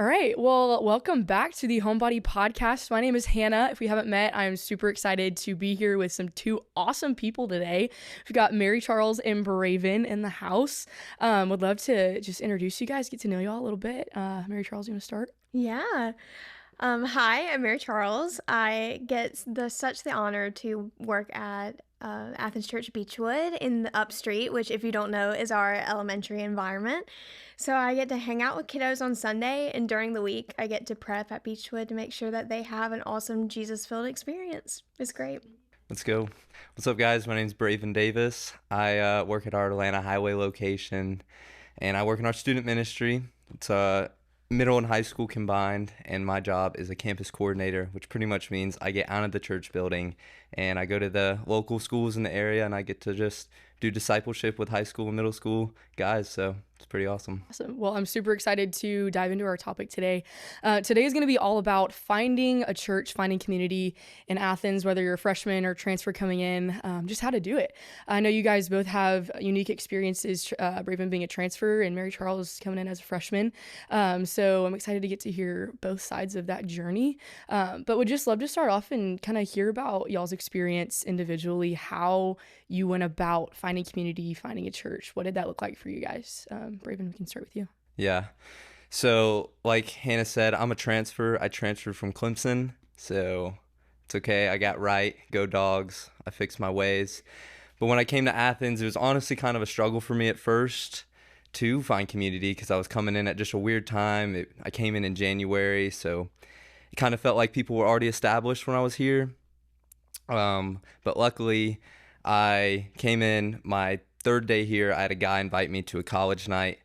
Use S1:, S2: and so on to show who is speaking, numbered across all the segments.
S1: All right. Well, welcome back to the Homebody podcast. My name is Hannah. If we haven't met, I'm super excited to be here with some two awesome people today. We've got Mary Charles and Braven in the house. Would love to just introduce you guys, get to know y'all a little bit. Mary Charles, you want to start?
S2: Yeah. Hi, I'm Mary Charles. I get such the honor to work at Athens Church Beechwood in the Upstreet, which, if you don't know, is our elementary environment. So I get to hang out with kiddos on Sunday, and during the week, I get to prep at Beechwood to make sure that they have an awesome Jesus-filled experience. It's great.
S3: Let's go. What's up, guys? My name's Braven Davis. I work at our Atlanta Highway location, and I work in our student ministry. It's middle and high school combined, and my job is a campus coordinator, which pretty much means I get out of the church building, and I go to the local schools in the area, and I get to just do discipleship with high school and middle school guys, so it's pretty awesome.
S1: Awesome. Well, I'm super excited to dive into our topic today. Today is going to be all about finding a church, finding community in Athens, whether you're a freshman or transfer coming in, just how to do it. I know you guys both have unique experiences, Braven being a transfer and Mary Charles coming in as a freshman. So I'm excited to get to hear both sides of that journey. But would just love to start off and kind of hear about y'all's experience individually, how you went about finding community, finding a church. What did that look like for you guys? Braven, we can start with you.
S3: Yeah. So, like Hannah said, I'm a transfer. I transferred from Clemson, so it's okay. I got right. Go Dogs. I fixed my ways. But when I came to Athens, it was honestly kind of a struggle for me at first to find community because I was coming in at just a weird time. I came in January, so it kind of felt like people were already established when I was here. But luckily, I came in my third day here. I had a guy invite me to a college night,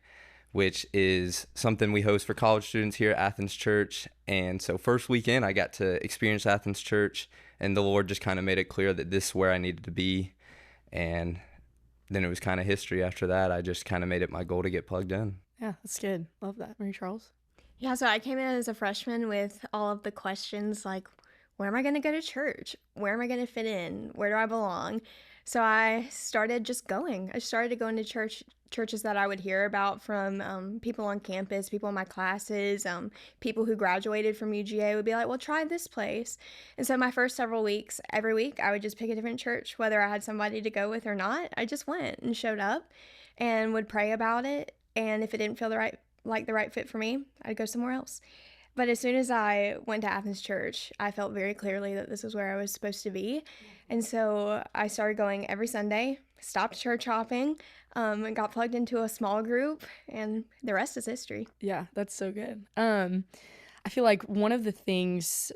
S3: which is something we host for college students here at Athens Church. And so first weekend, I got to experience Athens Church, and the Lord just kind of made it clear that this is where I needed to be. And then it was kind of history after that. I just kind of made it my goal to get plugged in.
S1: Yeah, that's good. Love that. Mary Charles?
S2: Yeah, so I came in as a freshman with all of the questions like, where am I going to go to church? Where am I going to fit in? Where do I belong? So I started just going. I started going to churches that I would hear about from people on campus, people in my classes, people who graduated from UGA would be like, well, try this place. And so my first several weeks, every week, I would just pick a different church, whether I had somebody to go with or not. I just went and showed up and would pray about it. And if it didn't feel the right fit for me, I'd go somewhere else. But as soon as I went to Athens Church, I felt very clearly that this is where I was supposed to be. And so I started going every Sunday, stopped church hopping, and got plugged into a small group, and the rest is history.
S1: Yeah, that's so good. I feel like one of the things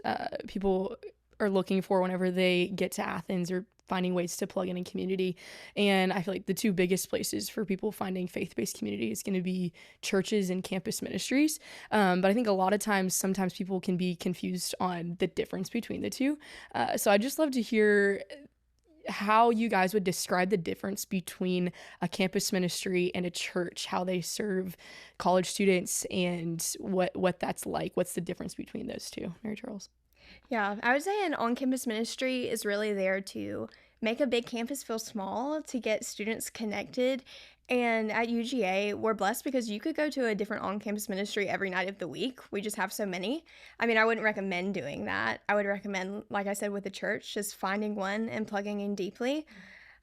S1: people are looking for whenever they get to Athens or finding ways to plug in community. And I feel like the two biggest places for people finding faith-based community is going to be churches and campus ministries. But I think a lot of times, sometimes people can be confused on the difference between the two. So I'd just love to hear how you guys would describe the difference between a campus ministry and a church, how they serve college students and what that's like. What's the difference between those two? Mary Charles?
S2: Yeah, I would say an on-campus ministry is really there to make a big campus feel small, to get students connected. And at UGA, we're blessed because you could go to a different on-campus ministry every night of the week. We just have so many. I mean, I wouldn't recommend doing that. I would recommend, like I said, with the church, just finding one and plugging in deeply.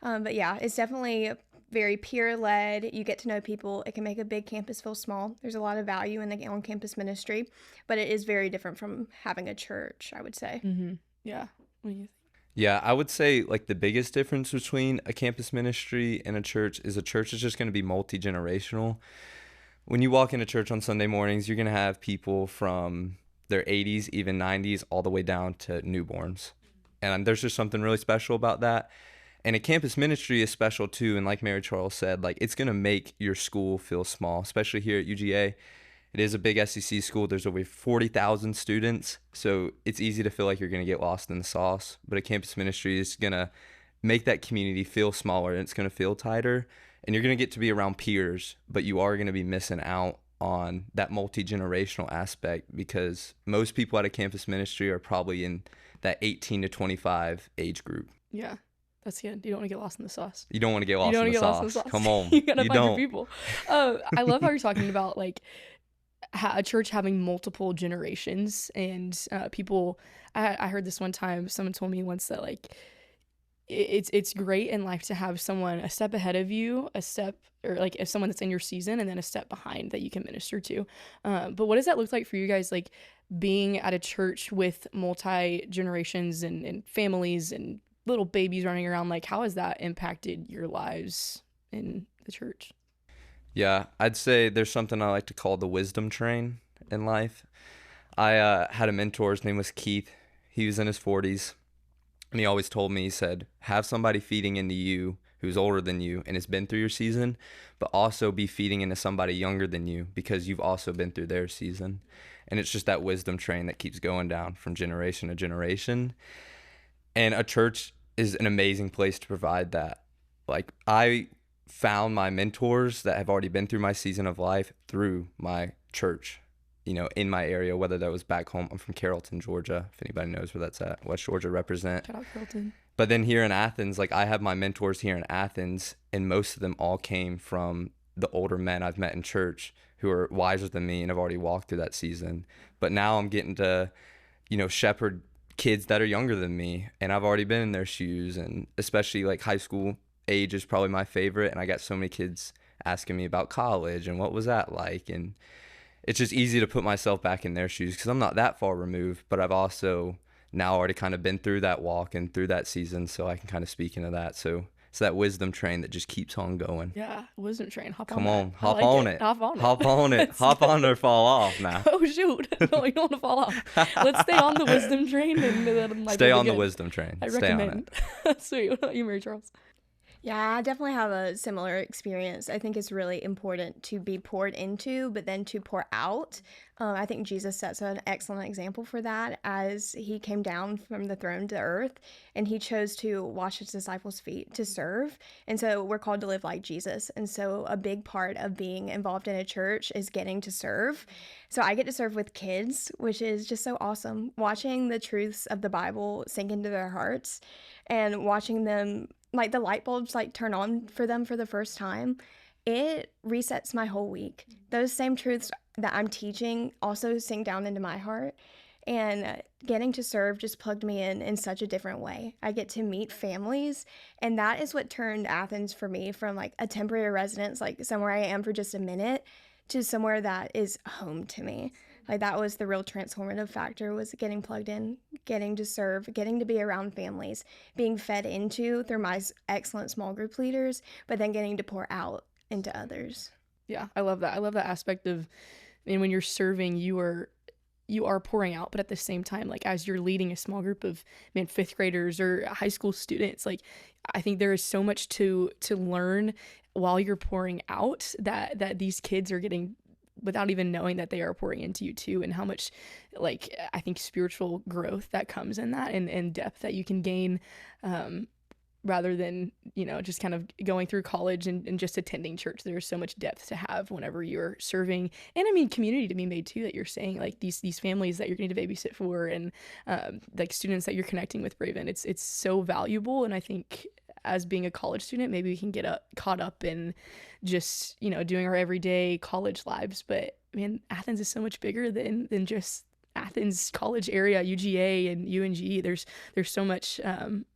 S2: But yeah, it's definitely very peer-led. You get to know people. It can make a big campus feel small. There's a lot of value in the on-campus ministry, but it is very different from having a church, I would say.
S1: Mm-hmm. Yeah. What do you think?
S3: Yeah, I would say like the biggest difference between a campus ministry and a church is just going to be multi-generational. When you walk into church on Sunday mornings, you're going to have people from their 80s, even 90s, all the way down to newborns. And there's just something really special about that. And a campus ministry is special too. And like Mary Charles said, like it's going to make your school feel small, especially here at UGA. It is a big SEC school. There's over 40,000 students, so it's easy to feel like you're going to get lost in the sauce. But a campus ministry is going to make that community feel smaller, and it's going to feel tighter, and you're going to get to be around peers, but you are going to be missing out on that multi-generational aspect because most people at a campus ministry are probably in that 18 to 25 age group.
S1: Yeah. That's good. You don't want to get lost in the sauce.
S3: You don't want to get lost in the sauce. Come on.
S1: You gotta find your people. I love how you're talking about like a church having multiple generations and people. I heard this one time. Someone told me once that like it's great in life to have someone a step ahead of you, a step or like if someone that's in your season, and then a step behind that you can minister to. But what does that look like for you guys? Like being at a church with multi generations and families and little babies running around. Like how has that impacted your lives in the church?
S3: Yeah, I'd say there's something I like to call the wisdom train in life. I had a mentor. His name was Keith. He was in his 40s. And he always told me, he said, have somebody feeding into you who's older than you and has been through your season, but also be feeding into somebody younger than you because you've also been through their season. And it's just that wisdom train that keeps going down from generation to generation. And a church is an amazing place to provide that. Like, I found my mentors that have already been through my season of life through my church, in my area, whether that was back home. I'm from Carrollton, Georgia, if anybody knows where that's at. West Georgia represent.
S1: Shout out Carlton.
S3: But then here in Athens, like I have my mentors here in Athens, and most of them all came from the older men I've met in church who are wiser than me and have already walked through that season. But now I'm getting to, shepherd kids that are younger than me, and I've already been in their shoes, and especially like high school age is probably my favorite. And I got so many kids asking me about college and what was that like, and it's just easy to put myself back in their shoes because I'm not that far removed, but I've also now already kind of been through that walk and through that season, so I can kind of speak into that. So it's that wisdom train that just keeps on going.
S1: Yeah, wisdom train. Hop
S3: Come
S1: on
S3: on,
S1: that. I
S3: hop
S1: like
S3: on
S1: it.
S3: it.
S1: Hop on it.
S3: Hop on it. Hop on or fall off now.
S1: Oh shoot! No, you don't want to fall off. Let's stay on the wisdom train and then life
S3: Stay
S1: will
S3: on
S1: be
S3: the
S1: good.
S3: wisdom train.
S1: I
S3: Stay on it.
S1: recommend. Sweet. What about you, Mary Charles?
S2: Yeah, I definitely have a similar experience. I think it's really important to be poured into, but then to pour out. I think Jesus sets an excellent example for that as he came down from the throne to earth and he chose to wash his disciples' feet to serve. And so we're called to live like Jesus. And so a big part of being involved in a church is getting to serve. So I get to serve with kids, which is just so awesome. Watching the truths of the Bible sink into their hearts and watching them like the light bulbs like turn on for them for the first time, it resets my whole week. Those same truths that I'm teaching also sink down into my heart. And getting to serve just plugged me in such a different way. I get to meet families, and that is what turned Athens for me from like a temporary residence, like somewhere I am for just a minute, to somewhere that is home to me. Like that was the real transformative factor, was getting plugged in, getting to serve, getting to be around families, being fed into through my excellent small group leaders, but then getting to pour out into others.
S1: Yeah, I love that. I love that aspect of, and when you're serving, you are pouring out, but at the same time, like as you're leading a small group of fifth graders or high school students, like I think there is so much to learn while you're pouring out that these kids are getting without even knowing that they are pouring into you too, and how much like I think spiritual growth that comes in that and depth that you can gain, rather than just kind of going through college and just attending church. There's so much depth to have whenever you're serving, and I mean community to be made too, that you're saying like these families that you're going to babysit for, and like students that you're connecting with, Braven. It's so valuable, and I think as being a college student, maybe we can get caught up in just doing our everyday college lives, but man, Athens is so much bigger than just Athens college area, UGA and UNG. There's so much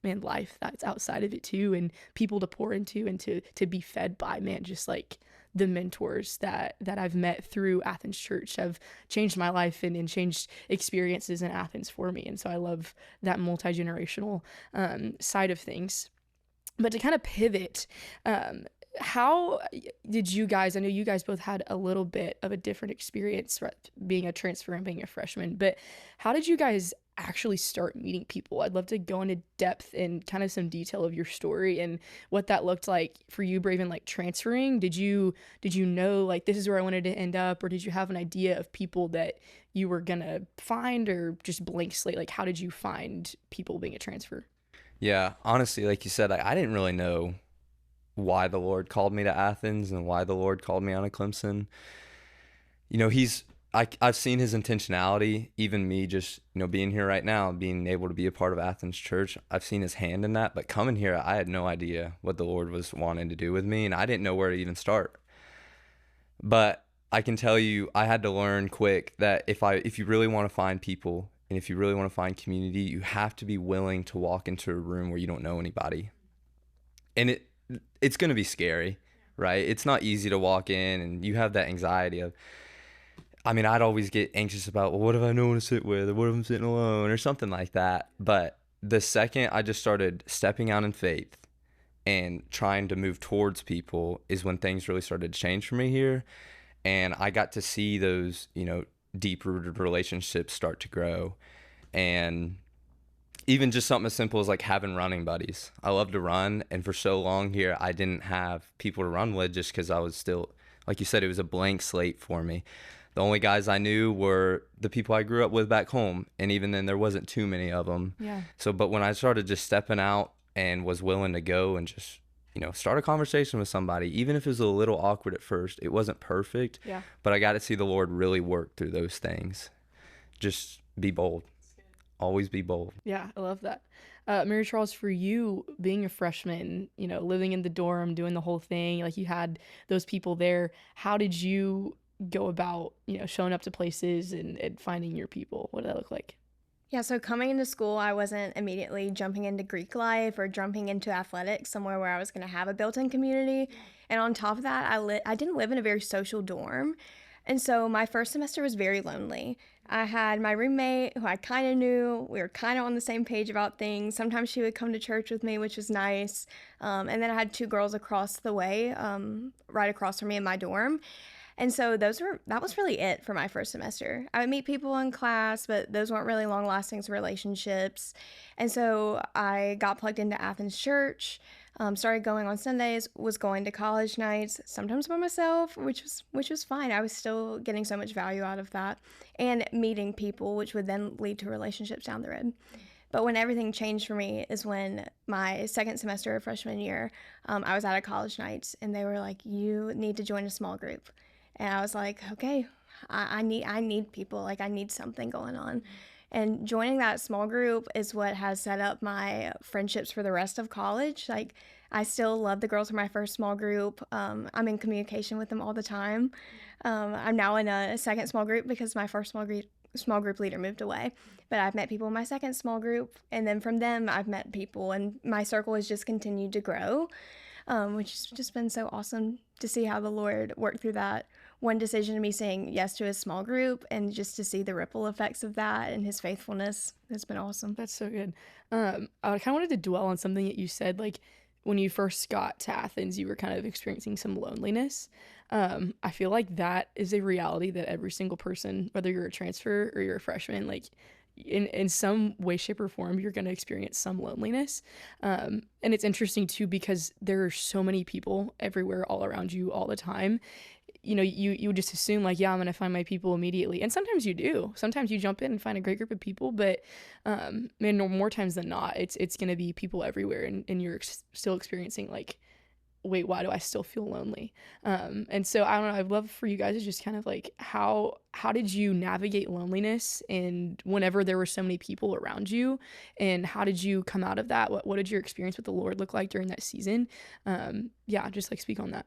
S1: life that's outside of it too, and people to pour into and to be fed by, man. Just like the mentors that I've met through Athens Church have changed my life and changed experiences in Athens for me. And so I love that multi-generational side of things. But to kind of pivot, how did you guys, I know you guys both had a little bit of a different experience being a transfer and being a freshman, but how did you guys actually start meeting people? I'd love to go into depth and kind of some detail of your story and what that looked like for you, Braven, like transferring. Did you know like this is where I wanted to end up, or did you have an idea of people that you were gonna find, or just blank slate? Like how did you find people being a transfer?
S3: Yeah, honestly, like you said, I didn't really know why the Lord called me to Athens and why the Lord called me on to Clemson. I've seen his intentionality, even me just, being here right now, being able to be a part of Athens Church. I've seen his hand in that, but coming here, I had no idea what the Lord was wanting to do with me, and I didn't know where to even start. But I can tell you, I had to learn quick that if you really want to find people and if you really want to find community, you have to be willing to walk into a room where you don't know anybody. And it's going to be scary, right? It's not easy to walk in and you have that anxiety of, I mean, I'd always get anxious about, well, what if I have no one to sit with, or what if I'm sitting alone, or something like that. But the second I just started stepping out in faith and trying to move towards people is when things really started to change for me here. And I got to see those, deep rooted relationships start to grow. And even just something as simple as like having running buddies. I love to run. And for so long here, I didn't have people to run with just because I was still, like you said, it was a blank slate for me. The only guys I knew were the people I grew up with back home. And even then, there wasn't too many of them.
S1: Yeah.
S3: So, but when I started just stepping out and was willing to go and just, start a conversation with somebody, even if it was a little awkward at first, it wasn't perfect.
S1: Yeah.
S3: But I got to see the Lord really work through those things. Just be bold. Always be bold.
S1: Yeah, I love that. Mary Charles, for you being a freshman, living in the dorm, doing the whole thing, like you had those people there, how did you go about, showing up to places and finding your people? What did that look like?
S2: Yeah, so coming into school, I wasn't immediately jumping into Greek life or jumping into athletics, somewhere where I was going to have a built-in community. And on top of that, I didn't live in a very social dorm. And so my first semester was very lonely. I had my roommate who I kind of knew. We were kind of on the same page about things. Sometimes she would come to church with me, which was nice. And then I had two girls across the way, right across from me in my dorm. And so that was really it for my first semester. I would meet people in class, but those weren't really long-lasting relationships. And so I got plugged into Athens church, started going on Sundays, was going to college nights, sometimes by myself, which was fine. I was still getting so much value out of that, and meeting people, which would then lead to relationships down the road. But when everything changed for me is when my second semester of freshman year, I was at a college nights, and they were like, "You need to join a small group." And I was like, okay, I need people. Like, I need something going on. And joining that small group is what has set up my friendships for the rest of college. Like, I still love the girls from my first small group. I'm in communication with them all the time. I'm now in a second small group because my first small group leader moved away. But I've met people in my second small group, and then from them I've met people, and my circle has just continued to grow, which has just been so awesome to see how the Lord worked through that one decision of me saying yes to a small group, and just to see the ripple effects of that and his faithfulness has been awesome.
S1: That's so good. I kind of wanted to dwell on something that you said, like when you first got to Athens, you were kind of experiencing some loneliness. I feel like that is a reality that every single person, whether you're a transfer or you're a freshman, like in some way, shape, or form, you're going to experience some loneliness. And it's interesting too, because there are so many people everywhere, all around you, all the time. You would just assume like, yeah, I'm going to find my people immediately. And sometimes you do. Sometimes you jump in and find a great group of people, but man, more times than not, it's going to be people everywhere, and you're still experiencing like, wait, why do I still feel lonely? And so I don't know, I'd love for you guys to just kind of like, how did you navigate loneliness and whenever there were so many people around you, and how did you come out of that? What did your experience with the Lord look like during that season? Yeah, just like speak on that.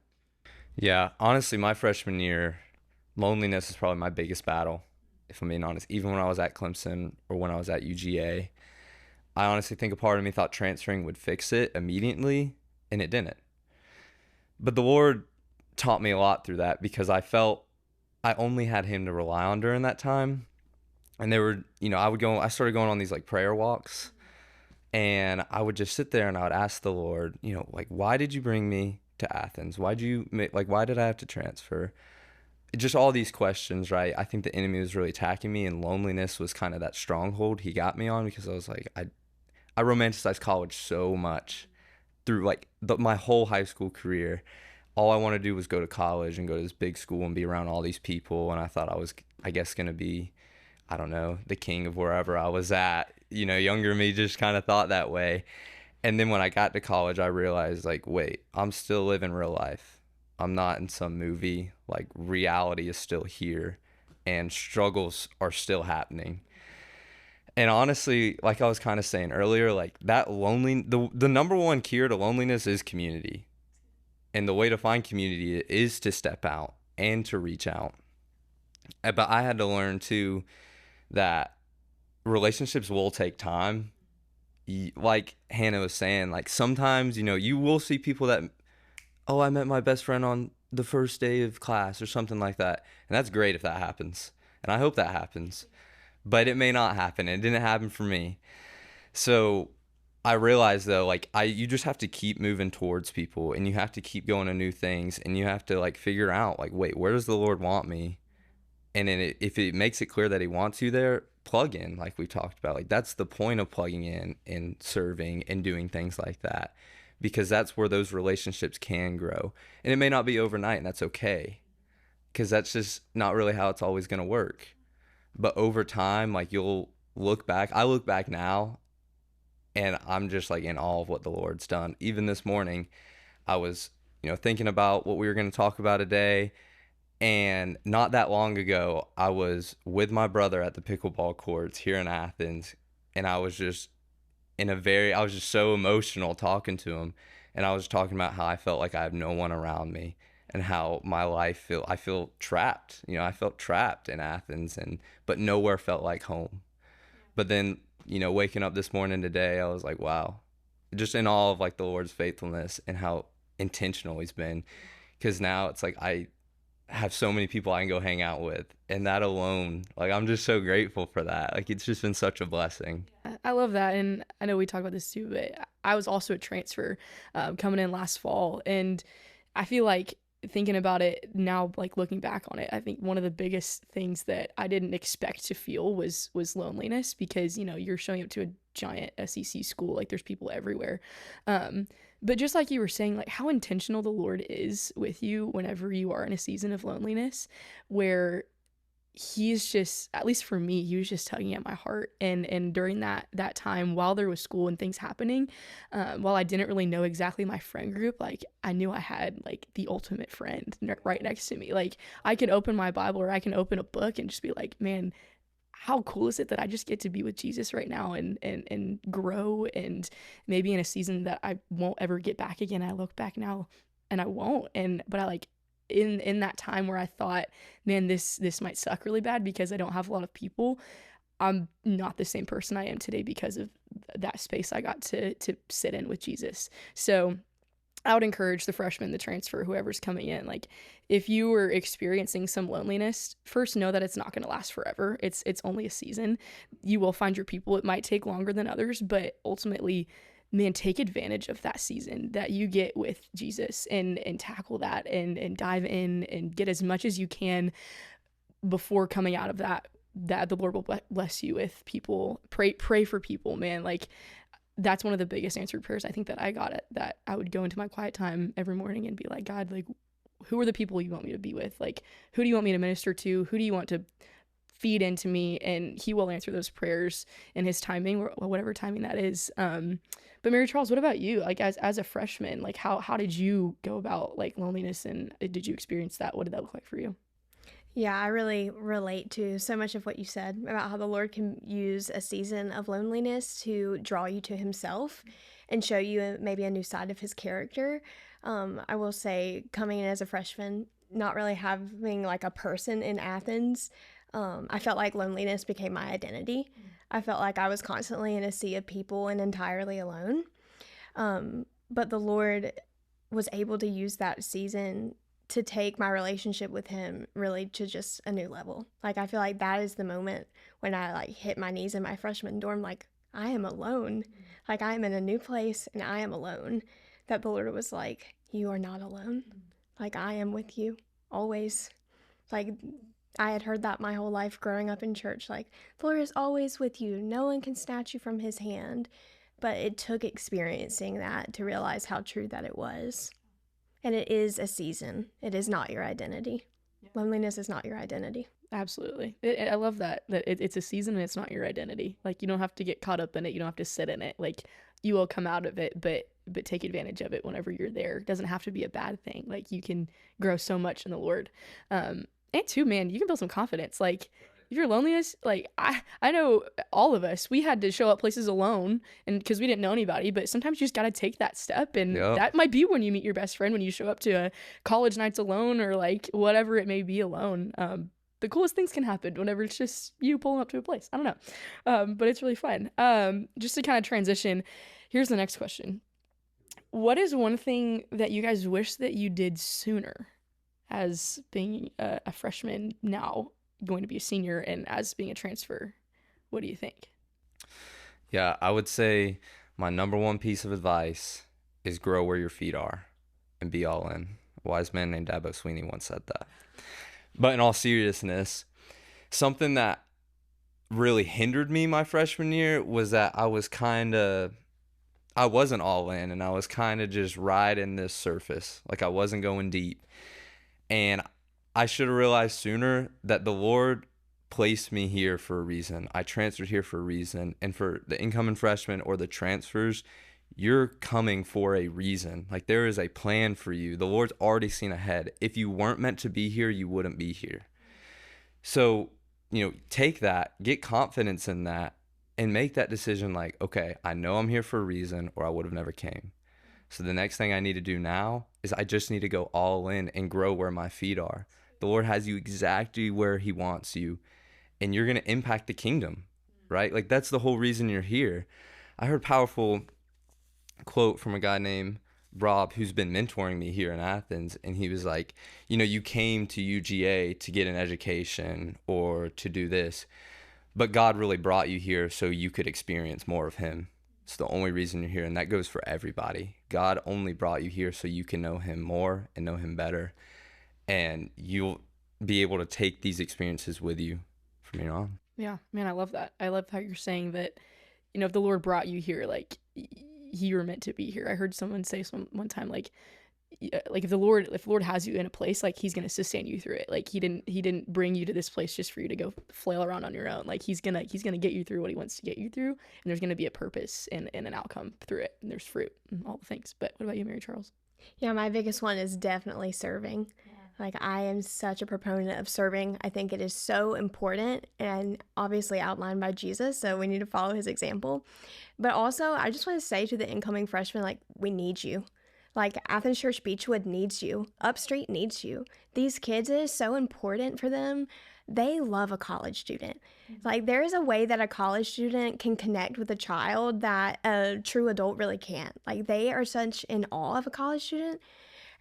S3: Yeah, honestly, my freshman year, loneliness is probably my biggest battle, if I'm being honest. Even when I was at Clemson or when I was at UGA, I honestly think a part of me thought transferring would fix it immediately, and it didn't. But the Lord taught me a lot through that, because I felt I only had him to rely on during that time. And there were, I started going on these like prayer walks, and I would just sit there and I would ask the Lord, like, why did you bring me to Athens? Why did I have to transfer? Just all these questions, right? I think the enemy was really attacking me, and loneliness was kind of that stronghold he got me on, because I was like, I romanticized college so much through like my whole high school career. All I wanted to do was go to college and go to this big school and be around all these people, and I thought I was, I guess, gonna be, I don't know, the king of wherever I was at. Younger me just kind of thought that way. And then when I got to college, I realized, like, wait, I'm still living real life. I'm not in some movie. Like, reality is still here, and struggles are still happening. And honestly, like I was kind of saying earlier, like that the number one cure to loneliness is community. And the way to find community is to step out and to reach out. But I had to learn too that relationships will take time. Like Hannah was saying, like sometimes, you will see people that, oh, I met my best friend on the first day of class or something like that. And that's great if that happens. And I hope that happens. But it may not happen. It didn't happen for me. So I realized though, like you just have to keep moving towards people, and you have to keep going to new things, and you have to like figure out like, wait, where does the Lord want me? And then if it makes it clear that he wants you there, plug in, like we talked about. Like that's the point of plugging in and serving and doing things like that, because that's where those relationships can grow. And it may not be overnight, and that's okay, because that's just not really how it's always going to work. But over time, like you'll look back. I look back now, and I'm just like in awe of what the Lord's done. Even this morning, I was, thinking about what we were going to talk about today. And not that long ago, I was with my brother at the pickleball courts here in Athens. And I was just I was just so emotional talking to him. And I was talking about how I felt like I have no one around me, and how my life I feel trapped. I felt trapped in Athens, but nowhere felt like home. But then, waking up this morning today, I was like, wow, just in awe of like the Lord's faithfulness and how intentional he's been. Because now it's like I have so many people I can go hang out with, and that alone, like I'm just so grateful for that. Like it's just been such a blessing.
S1: I love that, and I know we talk about this too, but I was also a transfer coming in last fall, and I feel like thinking about it now, like looking back on it, I think one of the biggest things that I didn't expect to feel was loneliness, because you're showing up to a giant SEC school, like there's people everywhere. But just like you were saying, like how intentional the Lord is with you whenever you are in a season of loneliness, where he's just, at least for me, he was just tugging at my heart. And during that time, while there was school and things happening, while I didn't really know exactly my friend group, like I knew I had like the ultimate friend right next to me. Like I could open my Bible, or I can open a book and just be like, man, how cool is it that I just get to be with Jesus right now, and grow, and maybe in a season that I won't ever get back again. I look back now and I won't. But I like in that time where I thought, man, this might suck really bad because I don't have a lot of people. I'm not the same person I am today because of that space I got to sit in with Jesus. So I would encourage the freshman, the transfer, whoever's coming in, like if you were experiencing some loneliness, first know that it's not going to last forever. It's only a season. You will find your people. It might take longer than others, but ultimately, man, take advantage of that season that you get with Jesus, and tackle that, and dive in and get as much as you can before coming out of that the Lord will bless you with people. Pray for people, man. Like that's one of the biggest answered prayers I think that I got, that I would go into my quiet time every morning and be like, God, like who are the people you want me to be with? Like who do you want me to minister to? Who do you want to feed into me? And he will answer those prayers in his timing, or whatever timing that is. But Mary Charles, what about you? Like as a freshman, like how did you go about like loneliness, and did you experience that? What did that look like for you?
S2: Yeah, I really relate to so much of what you said about how the Lord can use a season of loneliness to draw you to himself and show you maybe a new side of his character. I will say, coming in as a freshman, not really having like a person in Athens, I felt like loneliness became my identity. I felt like I was constantly in a sea of people and entirely alone. But the Lord was able to use that season to take my relationship with him really to just a new level. Like I feel like that is the moment when I like hit my knees in my freshman dorm, like I am alone. Like I am in a new place and I am alone. That the Lord was like, you are not alone. Like I am with you always. Like I had heard that my whole life growing up in church, like the Lord is always with you. No one can snatch you from his hand. But it took experiencing that to realize how true that it was. And it is a season. It is not your identity. Yeah. Loneliness is not your identity.
S1: Absolutely. I love that it's a season and it's not your identity. Like you don't have to get caught up in it. You don't have to sit in it. Like you will come out of it, but take advantage of it whenever you're there. It doesn't have to be a bad thing. Like you can grow so much in the Lord. And too, man, you can build some confidence. Like your loneliness, like I know all of us, we had to show up places alone, and because we didn't know anybody, but sometimes you just got to take that step, and
S3: Yep.
S1: that might be when you meet your best friend, when you show up to a college nights alone, or like whatever it may be alone. The coolest things can happen whenever it's just you pulling up to a place. I don't know, but it's really fun. Just to kind of transition, here's the next question. What is one thing that you guys wish that you did sooner, as being a freshman now, going to be a senior, and as being a transfer? What do you think?
S3: Yeah, I would say my number one piece of advice is grow where your feet are and be all in. A wise man named Dabo Sweeney once said that. But in all seriousness, something that really hindered me my freshman year was that I wasn't all in, and I was kind of just riding this surface. Like, I wasn't going deep. And I should have realized sooner that the Lord placed me here for a reason. I transferred here for a reason. And for the incoming freshmen or the transfers, you're coming for a reason. Like, there is a plan for you. The Lord's already seen ahead. If you weren't meant to be here, you wouldn't be here. So, take that, get confidence in that, and make that decision like, okay, I know I'm here for a reason, or I would have never came. So the next thing I need to do now is I just need to go all in and grow where my feet are. The Lord has you exactly where he wants you, and you're going to impact the kingdom, right? Like, that's the whole reason you're here. I heard a powerful quote from a guy named Rob, who's been mentoring me here in Athens, and he was like, you came to UGA to get an education or to do this, but God really brought you here so you could experience more of him. It's the only reason you're here, and that goes for everybody. God only brought you here so you can know him more and know him better, and you'll be able to take these experiences with you from here on.
S1: Yeah, man, I love that. I love how you're saying that, if the Lord brought you here, like, you were meant to be here. I heard someone say one time, like if the Lord has you in a place, like, he's gonna sustain you through it. Like, he didn't bring you to this place just for you to go flail around on your own. Like, he's gonna get you through what he wants to get you through, and there's gonna be a purpose and an outcome through it, and there's fruit and all the things. But what about you, Mary Charles?
S2: Yeah, my biggest one is definitely serving. Like, I am such a proponent of serving. I think it is so important and obviously outlined by Jesus, so we need to follow his example. But also, I just want to say to the incoming freshmen, like, we need you. Like, Athens Church Beechwood needs you. Upstreet needs you. These kids, it is so important for them. They love a college student. Like, there is a way that a college student can connect with a child that a true adult really can't. Like, they are such in awe of a college student.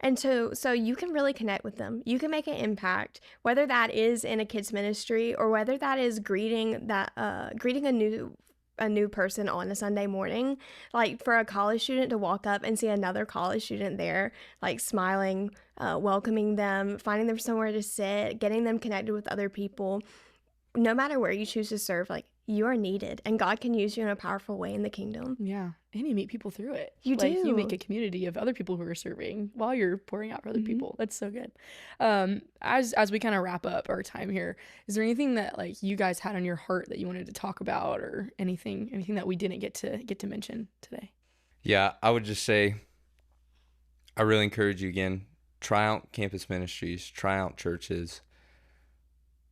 S2: And so you can really connect with them. You can make an impact, whether that is in a kids ministry or whether that is greeting a new person on a Sunday morning. Like, for a college student to walk up and see another college student there, like, smiling, welcoming them, finding them somewhere to sit, getting them connected with other people. No matter where you choose to serve, like, you are needed, and God can use you in a powerful way in the kingdom.
S1: Yeah, and you meet people through it.
S2: You do.
S1: You make a community of other people who are serving while you're pouring out for other people. That's so good. As we kind of wrap up our time here, is there anything that, like, you guys had on your heart that you wanted to talk about, or anything that we didn't get to mention today?
S3: Yeah, I would just say, I really encourage you again, try out campus ministries, try out churches,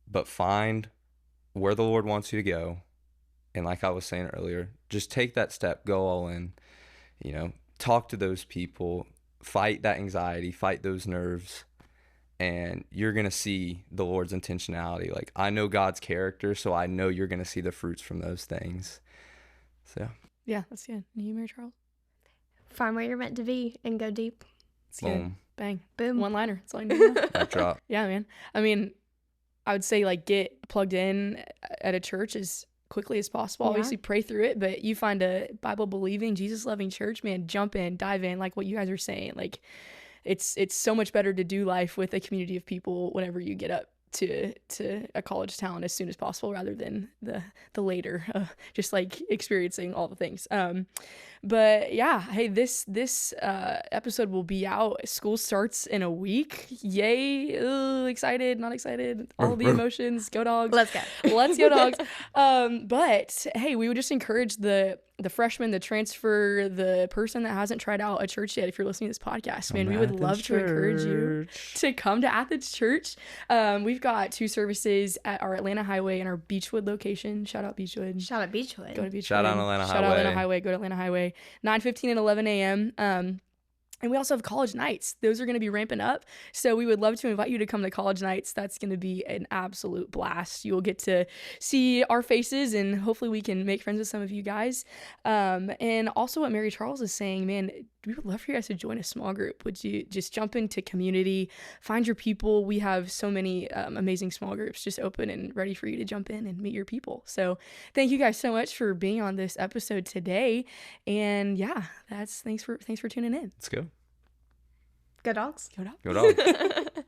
S3: but find where the Lord wants you to go. And like I was saying earlier, just take that step, go all in, talk to those people, fight that anxiety, fight those nerves, and you're going to see the Lord's intentionality. Like, I know God's character, so I know you're going to see the fruits from those things. So,
S1: yeah, that's good. And you, Mary Charles?
S2: Find where you're meant to be and go deep.
S1: That's good. Bang.
S2: Boom.
S1: One-liner. That's all I need.
S3: Mic drop.
S1: Yeah, man. I mean, I would say, like, get plugged in at a church as quickly as possible.
S2: Yeah.
S1: Obviously, pray through it, but you find a Bible-believing, Jesus-loving church, man, jump in, dive in, like what you guys are saying. Like, it's so much better to do life with a community of people whenever you get up to a college town as soon as possible, rather than the later, just like experiencing all the things. But yeah, hey, this episode will be out. School starts in a week. Yay! Ugh, excited, not excited, all the emotions. Go Dogs!
S2: Let's go.
S1: Let's go Dogs! But hey, we would just encourage the the freshman, the transfer, the person that hasn't tried out a church yet, if you're listening to this podcast, man, we would love to encourage you to come to Athens Church. We've got 2 services at our Atlanta Highway and our Beechwood location. Shout out Beechwood.
S2: Shout out Beechwood.
S1: Go to Beechwood.
S3: Shout out Atlanta
S1: Shout out
S3: Highway.
S1: Atlanta Highway. Go to Atlanta Highway. 9:15 and 11 a.m. And we also have college nights. Those are going to be ramping up. So we would love to invite you to come to college nights. That's going to be an absolute blast. You'll get to see our faces, and hopefully we can make friends with some of you guys. And also what Mary Charles is saying, man, we would love for you guys to join a small group. Would you just jump into community, find your people? We have so many amazing small groups just open and ready for you to jump in and meet your people. So thank you guys so much for being on this episode today. And yeah, thanks for tuning in.
S3: Let's go.
S2: Go Dogs.
S1: Go Dogs.
S3: Go Dogs.